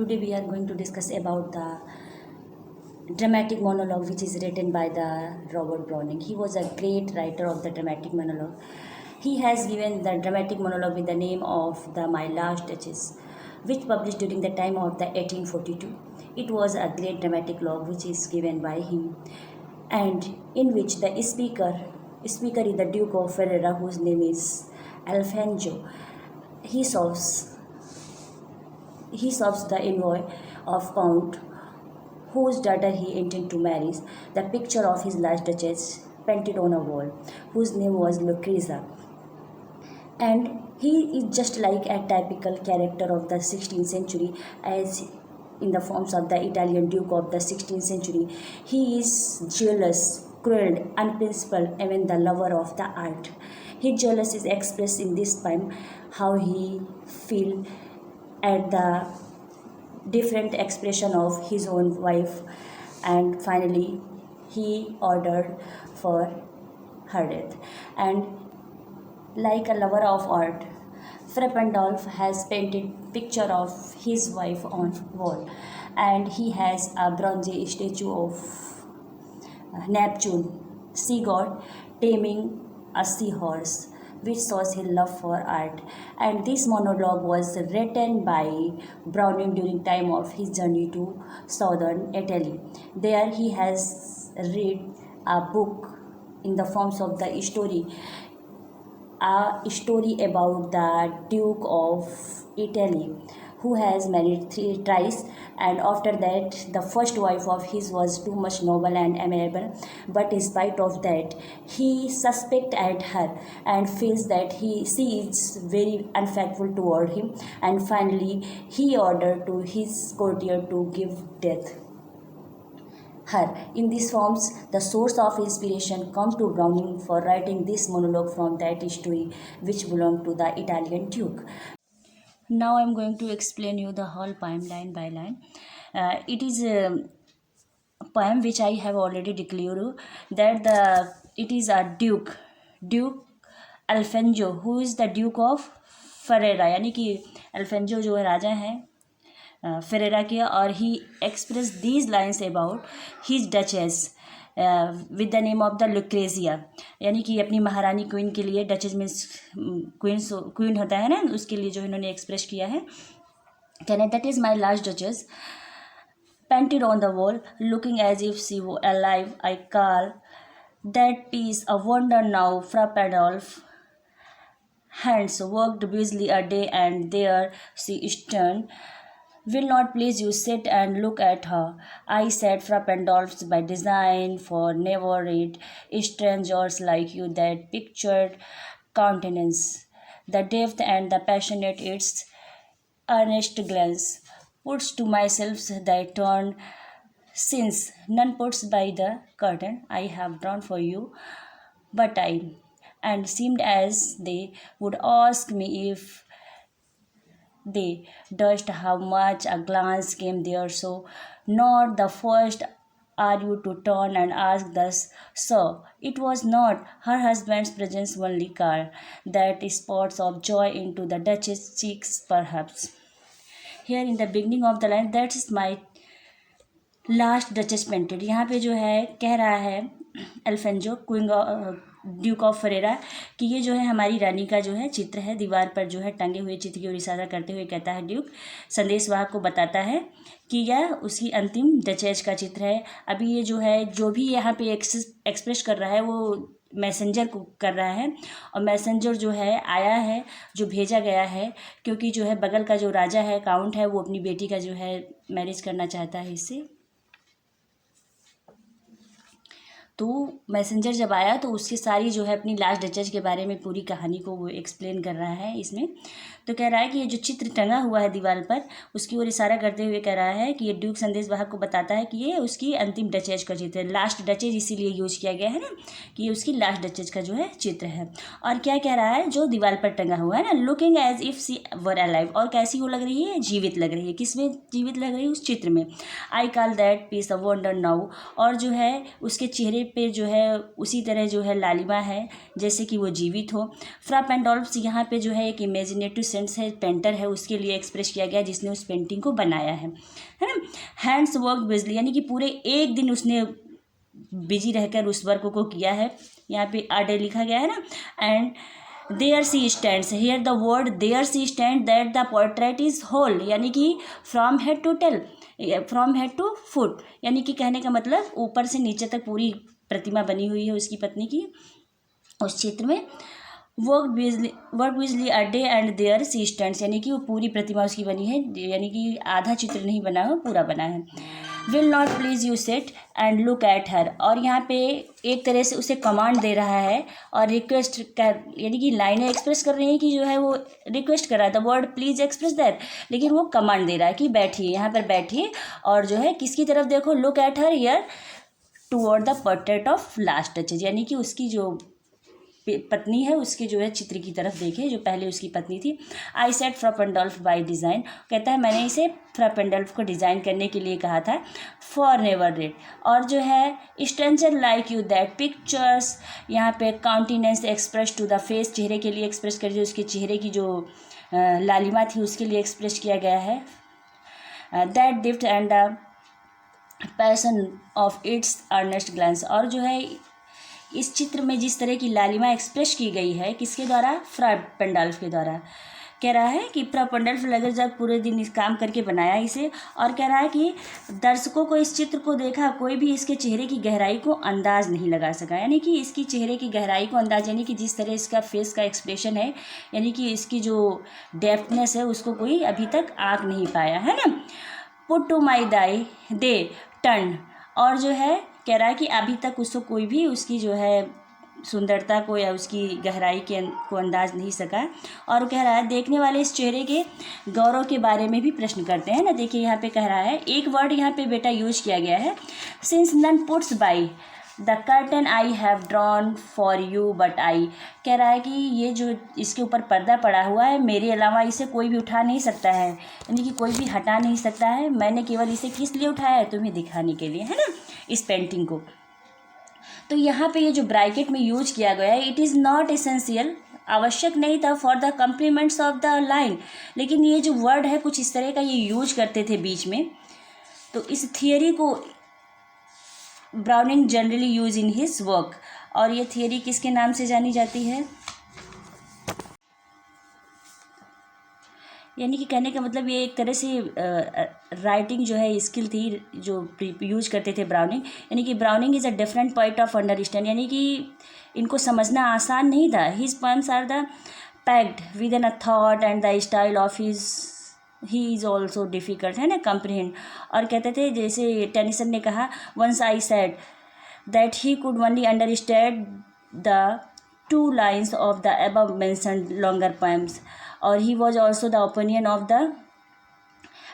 Today we are going to discuss about the dramatic monologue which is written by the Robert Browning. He was a great writer of the dramatic monologue. He has given the dramatic monologue with the name of the My Last Duchess, which published during the time of the 1842. It was a great dramatic log which is given by him, and in which the speaker is the Duke of Ferrara, whose name is Alfonso. He solves the envoy of Count, whose daughter he intended to marry, the picture of his last duchess painted on a wall, whose name was Lucrezia. And he is just like a typical character of the 16th century, as in the forms of the Italian Duke of the 16th century. He is jealous, cruel, unprincipled, even the lover of the art. His jealousy is expressed in this poem, how he feels at the different expression of his own wife, and finally he ordered for her death. And like a lover of art, Fra Pandolf has painted picture of his wife on wall, and he has a bronze statue of Neptune, sea god, taming a seahorse, which shows his love for art. And this monologue was written by Browning during time of his journey to southern Italy. There he has read a book in the forms of the story, a story about the Duke of Italy, who has married thrice, and after that the first wife of his was too much noble and amiable, but in spite of that he suspects at her and feels that she is very unfaithful toward him, and finally he ordered to his courtier to give death her. In these forms, the source of inspiration comes to Browning for writing this monologue from that story which belonged to the Italian Duke. Now I am going to explain you the whole poem line by line. It is a poem which I have already declared that it is a Duke Alfonso, who is the Duke of Ferrara, यानी कि अल्फेंजो जो है राजा हैं Ferrara के, और he expresses these lines about his duchess with the name of the Lucrezia, यानी कि अपनी महारानी क्वीन के लिए, डचेस मीन्स क्वीन होता है ना, उसके लिए जो इन्होंने एक्सप्रेस किया है. कहना that is my last duchess painted on the wall, looking as if she were alive. I call that piece a wonder now. Fra Pandolf hands worked busily a day, and there she stand. Will not please you sit and look at her? I said, Fra Pandolf's by design, for never read strangers like you that pictured countenance, the depth and the passionate its earnest glance puts to myself thy turn, since none puts by the curtain I have drawn for you but I, and seemed as they would ask me if they durst how much a glance came there, so not the first are you to turn and ask thus, sir. It was not her husband's presence only car that spots of joy into the duchess' cheeks perhaps. Here in the beginning of the line, that is my last duchess painted, यहाँ पे जो है कह रहा है Alphonso Duke of Ferreira कि ये जो है हमारी रानी का जो है चित्र है, दीवार पर जो है टंगे हुए चित्र की ओर इशारा करते हुए कहता है ड्यूक संदेशवाहक को बताता है कि यह उसकी अंतिम डचेस का चित्र है. अभी ये जो भी यहाँ पे एक्सप्रेस कर रहा है वो मैसेंजर को कर रहा है, और मैसेंजर जो है आया है, जो भेजा गया है, क्योंकि जो है बगल का जो राजा है काउंट है, वो अपनी बेटी का जो है मैरिज करना चाहता है इससे. तो मैसेंजर जब आया तो उसकी सारी जो है अपनी लास्ट डचेस के बारे में पूरी कहानी को वो एक्सप्लेन कर रहा है इसमें. तो कह रहा है कि ये जो चित्र टंगा हुआ है दीवार पर, उसकी ओर इशारा करते हुए कह रहा है कि ये ड्यूक संदेशवाहक को बताता है कि ये उसकी अंतिम डचेस का चित्र है. लास्ट डचेस इसीलिए यूज किया गया है ना, कि ये उसकी लास्ट डचेस का जो है चित्र है. और क्या कह रहा है, जो दीवार पर टंगा हुआ है ना, looking as if she were alive, और कैसी वो लग रही है, जीवित लग रही है. किसमें जीवित लग रही है, उस चित्र में. I call that piece a wonder now, और जो है उसके चेहरे पे जो है उसी तरह जो है लालिमा है जैसे कि वो जीवित हो. फ्रा पेंडोल्फ यहाँ पे जो है एक इमेजिनेटिव सेंस आर्टिस्टेंस है, पेंटर है, उसके लिए एक्सप्रेस किया गया जिसने उस पेंटिंग को बनाया है ना। हैंड्स वर्क बिजली, यानी कि पूरे एक दिन उसने बिजी रहकर उस वर्क को किया है, यहाँ पे आडे लिखा गया है ना। And there she stands, here the word there she stand that the portrait is whole, यानी कि from head to tail, from head to foot, यानी कि कहने का मतलब ऊपर से नीचे तक पूरी प्रतिमा बनी हुई है उसकी पत्नी की उस चित्र में। Work busily a day and there she stands, यानी कि वो पूरी प्रतिमा उसकी बनी है, यानी कि आधा चित्र नहीं बना हो, पूरा बना है। Will not please you sit and look at her, और यहाँ पे एक तरह से उसे कमांड दे रहा है और रिक्वेस्ट कर, यानी कि लाइनें एक्सप्रेस कर रही हैं कि जो है वो रिक्वेस्ट कर रहा है, the word please express that, लेकिन वो कमांड दे रहा है कि बैठिए, यहाँ पर बैठिए और जो है किसकी तरफ देखो, look at her here toward the portrait of last touches, यानी कि उसकी जो पत्नी है उसके जो है चित्र की तरफ देखे, जो पहले उसकी पत्नी थी। आई सेट फ्रॉपेंडोल्फ बाय डिज़ाइन, कहता है मैंने इसे फ्रॉपेंडोल्फ को डिज़ाइन करने के लिए कहा था, फॉर नेवर रेड, और जो है stranger like you that pictures, यहाँ पे काउंटिनेंस एक्सप्रेस टू द फेस, चेहरे के लिए एक्सप्रेस कर दिया, उसके चेहरे की जो लालिमा थी उसके लिए एक्सप्रेस किया गया है। That deft and the passion of its earnest glance, और जो है इस चित्र में जिस तरह की लालिमा एक्सप्रेस की गई है, किसके द्वारा, फ्रा पेंडोल्फ के द्वारा। कह रहा है कि फ्रा पेंडोल्फ लगे जब पूरे दिन इस काम करके बनाया इसे, और कह रहा है कि दर्शकों को इस चित्र को देखा, कोई भी इसके चेहरे की गहराई को अंदाज नहीं लगा सका, यानी कि इसकी चेहरे की गहराई को अंदाज, यानी कि जिस तरह इसका फेस का एक्सप्रेशन है, यानी कि इसकी जो डेप्थनेस है उसको कोई अभी तक आँक नहीं पाया है ना। Put to my die they turn, और जो है कह रहा है कि अभी तक उसको कोई भी उसकी जो है सुंदरता को या उसकी गहराई को अंदाज नहीं सका, और कह रहा है देखने वाले इस चेहरे के गौरव के बारे में भी प्रश्न करते हैं ना। देखिए यहाँ पे कह रहा है, एक वर्ड यहाँ पे बेटा यूज किया गया है, since none puts by the curtain I have drawn for you but I, कह रहा है कि ये जो इसके ऊपर पर्दा पड़ा हुआ है, मेरे अलावा इसे कोई भी उठा नहीं सकता है, यानी कि कोई भी हटा नहीं सकता है, मैंने केवल इसे किस लिए उठाया है, तुम्हें दिखाने के लिए, है ना, इस पेंटिंग को। तो यहाँ पे ये जो ब्रैकेट में यूज किया गया है, इट इज़ नॉट एसेंशियल, आवश्यक नहीं था, for the compliments of the line, लेकिन ये जो वर्ड है कुछ इस तरह का ये यूज करते थे बीच में। तो इस थियरी को browning generally use in his work, और ये थियरी किसके नाम से जानी जाती है, यानी कि कहने का मतलब ये एक तरह से राइटिंग जो है स्किल थी जो यूज करते थे ब्राउनिंग, यानी कि Browning is a different point of understand, यानी कि इनको समझना आसान नहीं था। His poems are the packed with an a thought and the style of his he is also difficult, है ना, कम्प्रीहेंड। और कहते थे जैसे टेनिसन ने कहा, once I said that he could only understand the 2 lines of the above mentioned longer poems, और he was also the opinion of the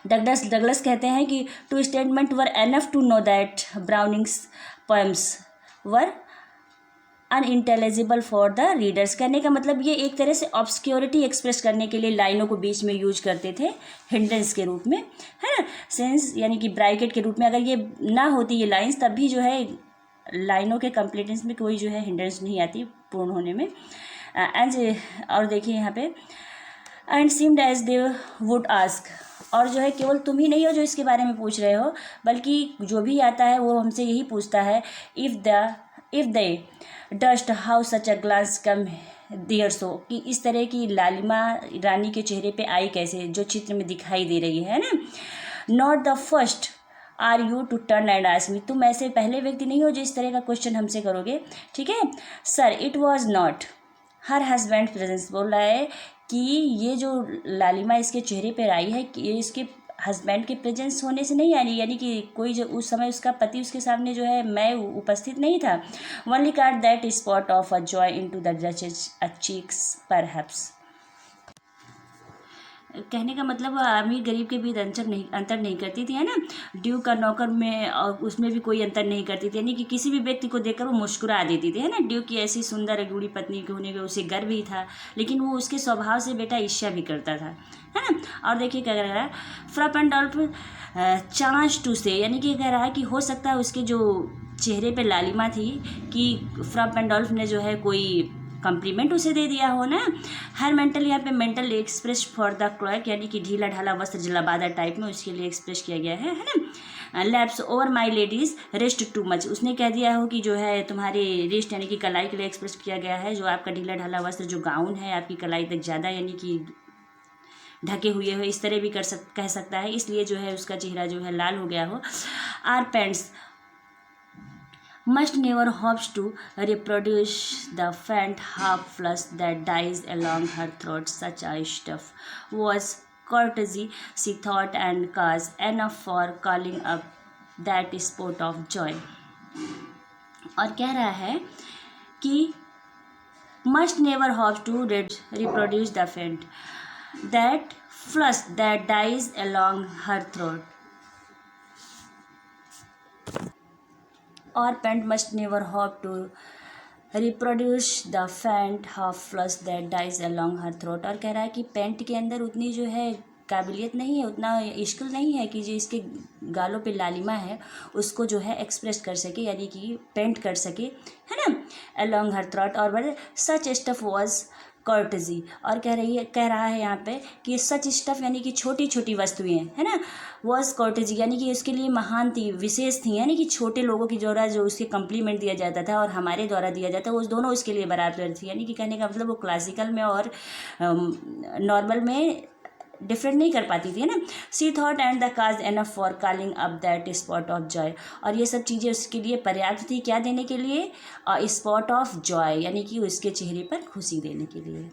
Douglas कहते हैं कि 2 statements were enough to know that Browning's poems were unintelligible for the readers, कहने का मतलब ये एक तरह से ऑब्सक्योरिटी एक्सप्रेस करने के लिए लाइनों को बीच में यूज करते थे हिंड्रेंस के रूप में, है ना, सेंस यानी कि ब्रैकेट के रूप में। अगर ये ना होती ये लाइन्स, तब भी जो है लाइनों के कंप्लीटेंस में कोई जो है हिंड्रेंस नहीं आती पूर्ण होने में। और देखिए यहाँ पे, and seemed as they would ask, और जो है केवल तुम ही नहीं हो जो इसके बारे में पूछ रहे हो, बल्कि जो भी आता है वो हमसे यही पूछता है, if they durst how such a glance come there so, कि इस तरह की लालिमा रानी के चेहरे पे आई कैसे, जो चित्र में दिखाई दे रही है ना। Not the first are you to turn and ask me, तुम ऐसे पहले व्यक्ति नहीं हो जो इस तरह का क्वेश्चन हमसे करोगे, ठीक है। Sir it was not her husband presence, बोल रहा है कि ये जो लालिमा इसके चेहरे पर आई है कि ये इसके हस्बैंड के प्रेजेंस होने से नहीं आई, यानी कि कोई जो उस समय उसका पति उसके सामने जो है मैं उपस्थित नहीं था। Only called that spot of a joy into the duchess a cheeks perhaps, कहने का मतलब अमीर गरीब के बीच अंतर नहीं करती थी, है ना। ड्यू का नौकर में और उसमें भी कोई अंतर नहीं करती थी, यानी कि किसी भी व्यक्ति को देखकर वो मुस्कुरा देती थी, है ना। ड्यू की ऐसी सुंदर अगूढ़ी पत्नी के होने का उसे गर्व ही था, लेकिन वो उसके स्वभाव से बेटा ईर्ष्या भी करता था, है ना। और देखिए क्या कह रहा है, फ्रॉपेंडोल्फ चांस टू से, यानी कि कह रहा है कि हो सकता है उसके जो चेहरे पे लालिमा थी कि फ्रॉपेंडोल्फ ने जो है कोई कॉम्प्लीमेंट उसे दे दिया हो ना। हर मेंटल यहाँ पे mental express for the clock यानी कि ढीला ढाला वस्त्र जलाबादा टाइप में उसके लिए एक्सप्रेस किया गया है ना। Lapse over my ladies rest too much, उसने कह दिया हो कि जो है तुम्हारे रेस्ट यानी कि कलाई के लिए एक्सप्रेस किया गया है। जो आपका ढीला ढाला वस्त्र जो गाउन है आपकी कलाई तक ज़्यादा यानी कि ढके हुए हो, इस तरह भी कह सकता है, इसलिए जो है उसका चेहरा जो है लाल हो गया हो। Are paints must never hopes to reproduce the faint half flush that dies along her throat. Such a stuff was courtesy, she thought, and cause enough for calling up that spot of joy. और कह रहा है कि must never hope to reproduce the faint that flush that dies along her throat. Or pant must never hope to reproduce the faint half flush that dies along her throat. और कह रहा है कि पेंट के अंदर उतनी जो है काबिलियत नहीं है, उतना इश्किल नहीं है कि जो इसके गालों पे लालिमा है उसको जो है एक्सप्रेस कर सके यानी कि पेंट कर सके, है ना, along her throat. और बड़े such stuff was कर्टजी, और कह रहा है यहाँ पे कि सच स्टफ यानी कि छोटी छोटी वस्तुएं, है ना, वॉज कर्टजी यानी कि उसके लिए महान थी, विशेष थी, यानी कि छोटे लोगों की द्वारा जो उसके कम्प्लीमेंट दिया जाता था और हमारे द्वारा दिया जाता वो दोनों उसके लिए बराबर थी। यानी कि कहने का मतलब वो क्लासिकल में और नॉर्मल में डिफरेंट नहीं कर पाती थी, है ना। She thought and the cause enough for calling up that spot of joy, और ये सब चीज़ें उसके लिए पर्याप्त थी क्या देने के लिए, स्पॉट ऑफ जॉय यानी कि उसके चेहरे पर खुशी देने के लिए।